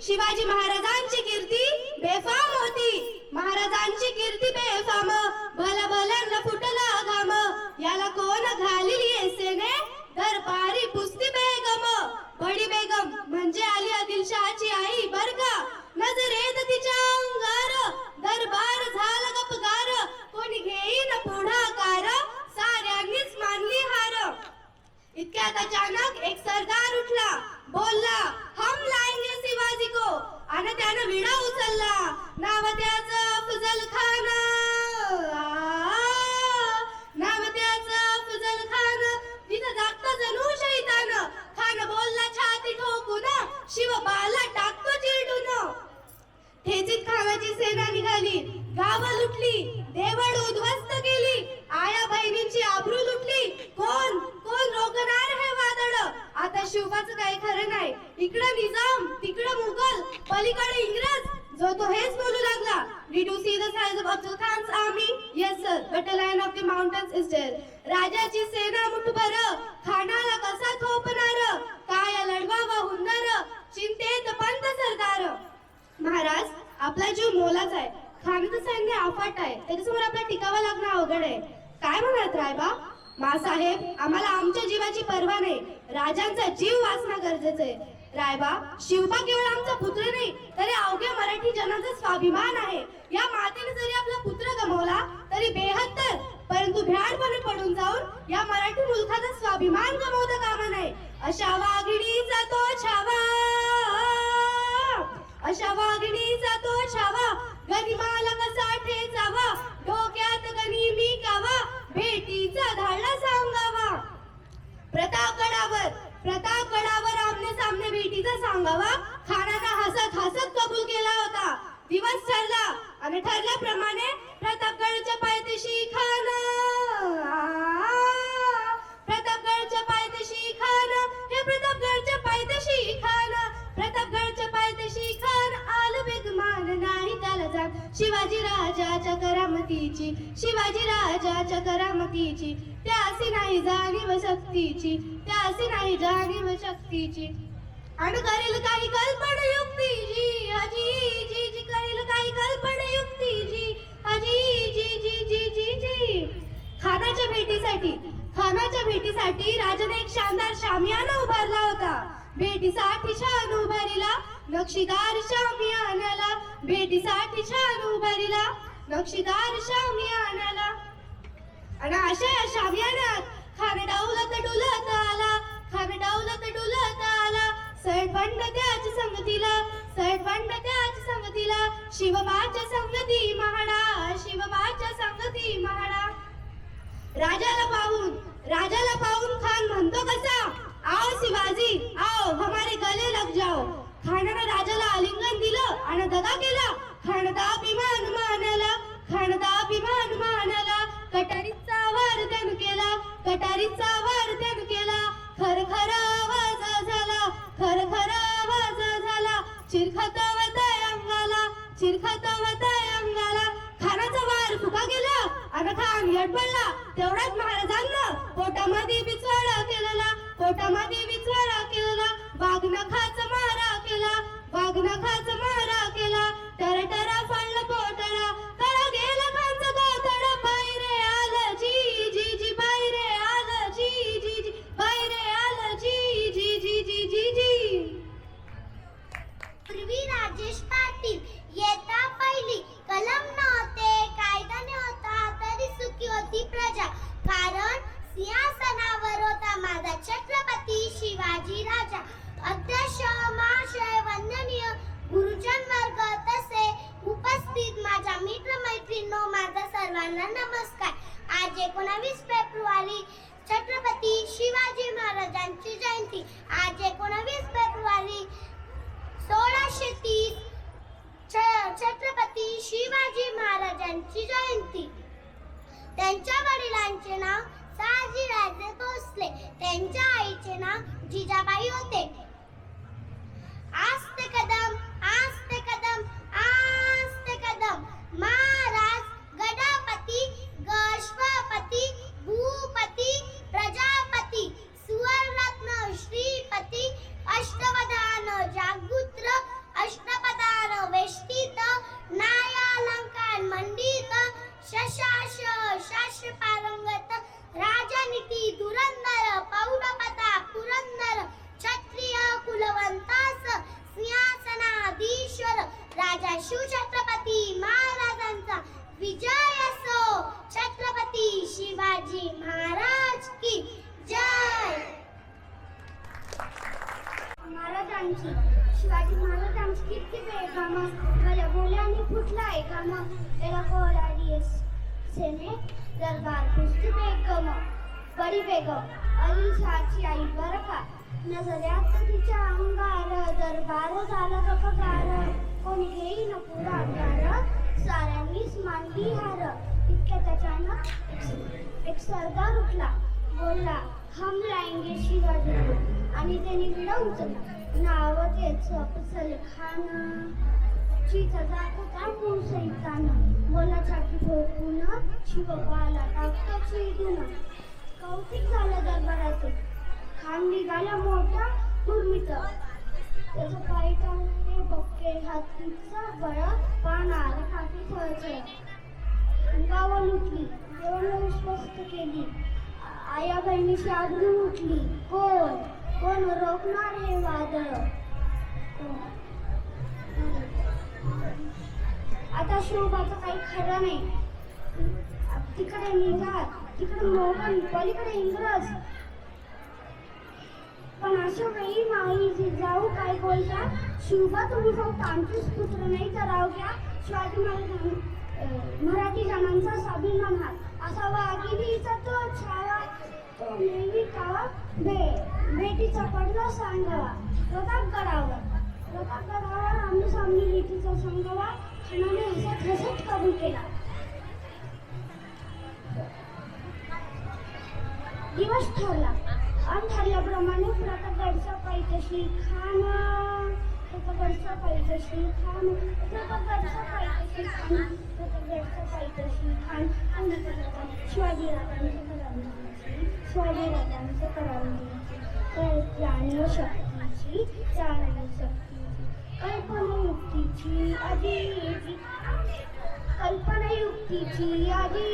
शिवाजी महाराजांची कीर्ती बेफाम होती, महाराजांची कीर्ती बेफाम, भला भल्यांना फुटला घाम, याला कोण घालिली सेने दरबारी पुस्ती बेगम, बडी बेगम म्हणजे आली आदिलशहाची आई बर का, नजरेत तिच्या अंगार दरबार झाला गपगार, कोणी घेईन पुढाकार साऱ्यांनीच मानली हार. इतक्यात अचानक एक सरदार उठला, बोलला हम लाएंगे शिवाजी को, आणि त्यानं विडा उचलला, नाव त्याचं अफजल खान, नाव त्याचं अफजल खान, तिथं जागतो जणू शैतान, खान बोलला छाती ठोकून, शिवबाला टाकतो चिरडून. ठेचीत खानाची सेना निघाली, गावं लुटली, देवळ उद्ध्वस्त केली, आया बहिणींची आबरू लुटली, कोण कोण रोखणार हे वादळ. आता शिवबाचं काही खरं नाही, इकडं निजाम तिकडं मुघल पलीकडे इंग्रज, जो तो हेच बोलू लागला. Did you see the size of Afzal Khan's army? Yes sir, but the lion of the mountains is there. राजाची सेना मुठभर, खानाला कसा थोपणार, काय लढवावा हुंदर, चिंतेत पंत सरदार. महाराज आपला जीव मोलाचा आहे, खानाचं सैन्य अफाट आहे, त्याच्यासमोर आपल्याला टिकावं लागणं अवघड आहे. काय म्हणत रायबा? मासाहेब आम्हाला आमच्या जीवाची पर्वा नाही, राजांचा जीव वाचणं गरजेचं आहे. रायबा शिवबा केवळ आमचा पुत्र नाही तरी अवघ्या मराठी जनाचा स्वाभिमान आहे. या मातेने जरी आपला पुत्र गमावला तरी बेहत्तर, परंतु भ्याडपणे पडून जाऊन या मराठी मुलखाचा स्वाभिमान गमावता कामा नये. अशा वाघिणीचा तो छावा, अशा वाघिणीचा तो छावा, गनिमाला कसा ठेचावा, डोक्यात गनिमी कावा, भेटीचा धाडला सांगावा. प्रतापगडावर आमने सामने भेटीचा सांगावा, खानाला हसत हसत कबूल केला होता. दिवस ठरला आणि ठरल्याप्रमाणे प्रतापगडच्या पायथ्याशी खान, प्रतापगडच्या पायथ्याशी खान, हे प्रतापगडच्या पायथ्याशी खान, प्रतापगडच्या पायथ्याशी खान, आलं बेगमान नाही त्याला जाण, शिवाजी राजाच्या करामतीची, शिवाजी राजाच्या करामतीची, त्यासी नाही जाणीव शक्तीची, त्यासी नाही जाणीव शक्तीची. आणि करेल काही कल्पना युक्तीची, अजी जी जी करेल काही कल्पना युक्तीची, अजी जी जी जी जी जी. खानाच्या भेटीसाठी राजाने एक शानदार शामियाना उभारला होता. भेटीसाठी शान उभारीला नक्षीदार शामियानाला, भेटीसाठी शान उभारीला नक्षीदार शामियानाला. आणि अशा या शामियानात खान डौलत डुलत आला, खान डौलत डुलत आला, सरपंड त्याच्या संगतीला, सरपंड त्याच्या संगतीला, शिवबाच्या संगती महाडा, शिवबाच्या संगती महाडा. राजाला पाहून खान म्हणतो कसा, आओ शिवाजी आओ हमारे गले लग जाओ. खानानं राजाला आलिंगन दिलं आणि दगा केला. खानदा अभिमान मानाला, खानदा अभिमान मानाला, कटारीचा वर्धन केला, कटारीचा वर्धन केला. खरखर आवाज झाला, खरखर आवाज झाला, चिरखतवतय अंगाला, चिरखतवतय अंगाला. खानाचा वार फुका गेला आणि खान यडबडला. तेवढ्यात महाराजांना पोटामध्ये बिचवाडा केलेला, पोटामध्ये बिचवाडा केलेला, वाघनखाचा मारा केला, वाघनखाचा मारा केला. टरटरा फाडलं पोटडा, तळा गेला खानचा गोतडा. बाहेर आलं जी जी जी, बाहेर आलं जी जी जी, बाहेर आलं जी जी जी जी जी जी. पूर्वी राजेश पाटील येता पहिली, कलम नव्हते कायदा नव्हता तरी सुखी होती प्रजा, कारण सिंहासनावर होता माझा छत्रपती शिवाजी राजा. अध्यक्ष महाशय वंदनीय गुरुजन वर्ग तसे उपस्थित माझ्या मित्र मैत्रिणींनो, माझा सर्वांना नमस्कार. आज 19 फेब्रुवारी छत्रपती शिवाजी महाराजांची जयंती. आज 19 फेब्रुवारी 1630 छत्रपती शिवाजी महाराजांची जयंती. त्यांच्या वडिलांचे नाव शहाजीराजे भोसले, त्यांच्या आईचे नाव जिजाबाई होते. आस्ते कदम आस्ते कदम आस्ते कदम, महाराज गणपती गणपती भूपती प्रजापती सुवर्णरत्न श्री महाराजांची. शिवाजी महाराजांची कीर्ती बेगाम मला बोल्याने फुटला एकाम. एला कोराडीस सेने दरबार कुस्ती बेगम बडी बेगम अली शाहची आई बरं का. नजऱ्यात तिच्या अंगार दरबार झाला गपगार. कोणी घेई न पुरा अंगार साऱ्यांनीच मांडली हार. इतक्या त्याच्यानं एक सरदार उठला बोलला हम लाएंगे शिवाजी को. आणि त्याने विडा उचलला. नाव तेच अफजल खान. चीचा जात होता मूळ सैतान. बोला छाती ठोकून शिवबाला टाकतो चिडून. कौतिक झालं दरबाराचे. खान निघाला मोठा गुरमीत. त्याचं पायटाने बक्के हातीचा बळ पानाला काठी थळथळ. गावं लुटली देवाला स्वस्त केली. आया बहिणीची आबरू उठली. कोण रोखणार हे वादळ. आता शोभाचं काही खरं नाही. तिकडे निघा तिकडे मोगल पलीकडे इंग्रज. पण अशा वेळी माई जिजाऊ काय बोलता. शिवबा तुम्ही फक्त आमचेच पुत्र नाही तर राव घ्या. शिवाजी महाराज मराठी जनांचा स्वाभिमान हात असा वाघिणीचा तो छावा. तो नेहमी कावा बेटीचा पडला सांगावा. प्रतापगडावर आम्ही सामनी बेटीचा सांगावा. खानाने हसत हसत कबूल केला. दिवस ठरला आणि ठरल्याप्रमाणे प्रतापगडचा पायथ्याशी खान. प्रतापगडचा पायथ्याशी खान. प्रतापगडचा पायथ्याशी खान. प्रतापगडचा पायथ्याशी खान. शिवाजी राजांचं करावयाची जाणीव शक्तीची कल्पनायुक्तीची आधी कल्पनायुक्तीची आधी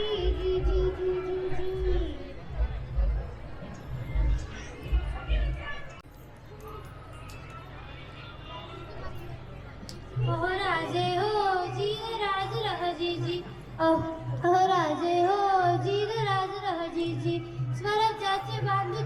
अहो राजे हो जीर राज रहजीजी. अहो राजे हो जीर राज रहजीजी. स्वराज्याचे बांधू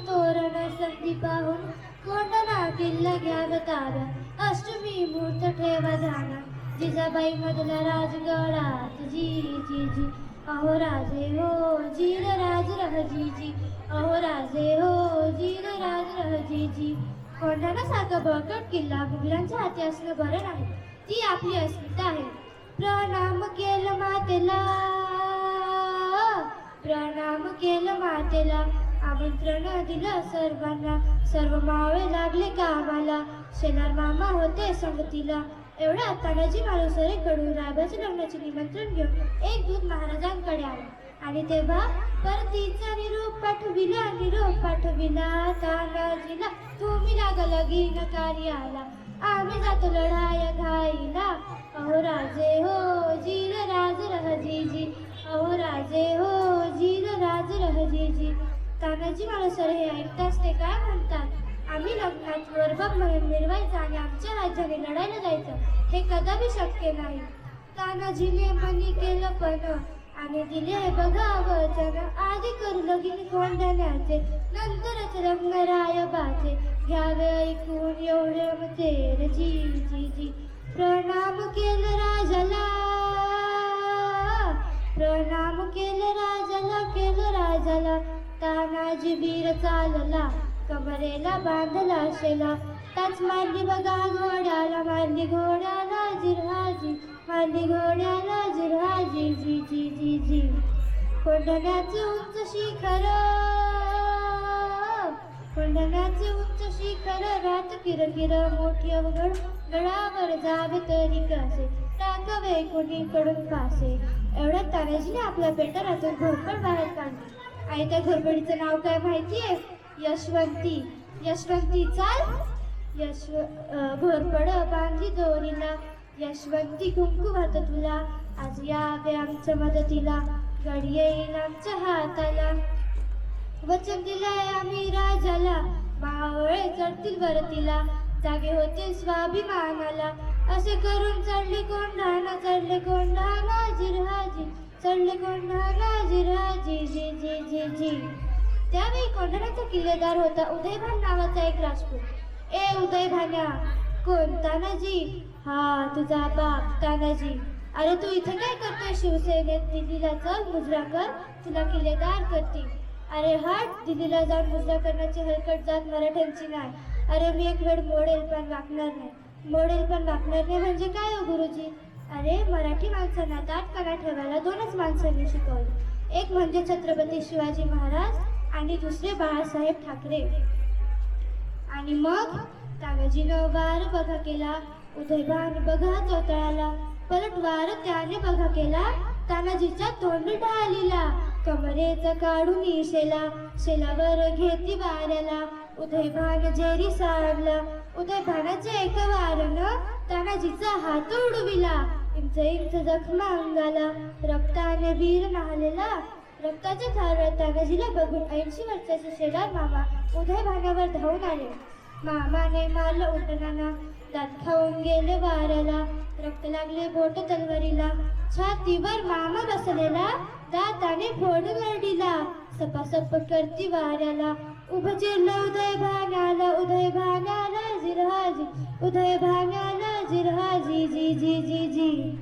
तोरण संधी पाहून कोंढणा किल्ला घ्याव ताब्या. अष्टमी मूर्त ठेवा ध्याना. जिजाबाई मधला राजगडात जी जी जी. अहो राजे हो जीर राज रहजीजी. अहो राजे हो जीर राज रहजीजी. कोंढाणासारखा बळकट किल्ला मुघलांच्या हाती असणं बरं नाही. ती आपली अस्मिता आहे. प्रणाम केलं मातेला. प्रणाम केलं मातेला. आमंत्रण दिलं सर्वांना. सर्व मावळे लागले कामाला. शेलार मामा होते संगतीला. एवढा तानाजी मालुसरेकडून रायबाच्या लग्नाचे निमंत्रण घेऊन एक दूत महाराजांकडे आला. आणि तेव्हा परतीचा निरोप पाठविला तानाजीला. तुम्ही लागीन कार्याला. आम्ही जातो लढाया घाईला. अहो राजे हो जीर राज रहजीजी. अहो राजे हो जीर राज रहजीजी. तानाजी मालुसरे हे ऐकताच ते काय म्हणतात. आम्ही लग्नात वरबाग म्हणून मिरवायचं आणि आमच्या राज्याने लढायला जायचं हे कदापि शक्य नाही. तानाजीने मनी केलं पण आणि दिले बघा वचन. आधी करू लगीन कोंढाण्याचे नंतरच रंगराय बाचे. घ्यावे ऐकून एवढे मतेर जी जी जी. प्रणाम केलं राजाला. प्रणाम केलं राजाला. तानाजी वीर चालला. कमरेला बांधला शेला. ताच मारली बघा घोड्याला. मारली घोड्याला जिरहाजी. मारली घोड्याला जिरहाजी जी जी जी जी. कोंढाण्याचे उंच शिखर. कोंढाण्याचे उंच शिखर. रात किरकिर मोठी अवघड. गडावर जावे तरी कसे. टाकावे कोणीकडून फासे. एवढ्यात तानाजीने आपल्या पेटारातून घोरपड बाहेर काढली. आणि त्या घोरपडीचं नाव काय माहितीये? यशवंती. यशवंती चाल. घोरपड बांधली दोरीला. यशवंती कुंकुवात तुला. आज यावे आमच्या मदतीला. गडी येईल आमच्या हाताला. वचन दिलंय आम्ही राजाला. मावळे चढतील वरतीला. जागे होते स्वाभिमानाला. असे करून चढले कोंढाणा. चढले कोंढाणा जिरहाजी. चढले कोंढाणा जिरहाजी जी जी जी जी. त्यावेळी कोंढाण्याचा किल्लेदार होता उदयभान नावाचा एक राजपूत. ए उदय भान्या. कोण? तानाजी. हा तुझा बाप तानाजी. अरे तू इथे काय करतोय शिवसेनेत? दिल्लीला चल, मुजरा कर, तुला किल्लेदार करते. अरे हट, दिल्लीला जाऊन मुजरा करण्याची हलकट जात मराठ्यांची नाही. अरे मी एक वेळ मोडेल पण वाकणार नाही. मोडेल पण वाकणार नाही म्हणजे काय हो गुरुजी? अरे मराठी माणसांना ताटपणा ठेवायला दोनच माणसांनी शिकवलं. एक म्हणजे छत्रपती शिवाजी महाराज आणि दुसरे बाळासाहेब ठाकरे. आणि मग तानाजीनं वार बघा केला, उदयभान बघा चौतळाला. परत वार त्याने बघा केला, तानाजीच्या तोंडी ढालीला. कमरेचा काढून शेला, शेलावर घेती वाऱ्याला. उदयभान जेरी साडला, उदयभानाच्या एका वारनं तानाजीचा हात उडविला. इंच इंच जखमा अंगाला, रक्ताने वीर नाहलेला. रक्ताच्या थारोळ्यात तानाजीला बघून 80 वर्षाचे शेलार मामा उदयभानावर धावून आले. मामाने मारलं उलटणाना, दात खाऊन गेले वाऱ्याला. रक्त लागले बोट तलवारीला, छातीवर मामा बसलेला, दाताने फोडून रडीला. सपासप करती वाऱ्याला, उभं चिरलं उदय भान्याला. उदय भान्याला जिरहाजी, उदय भान्याला जिरहाजी जी जी जी जी.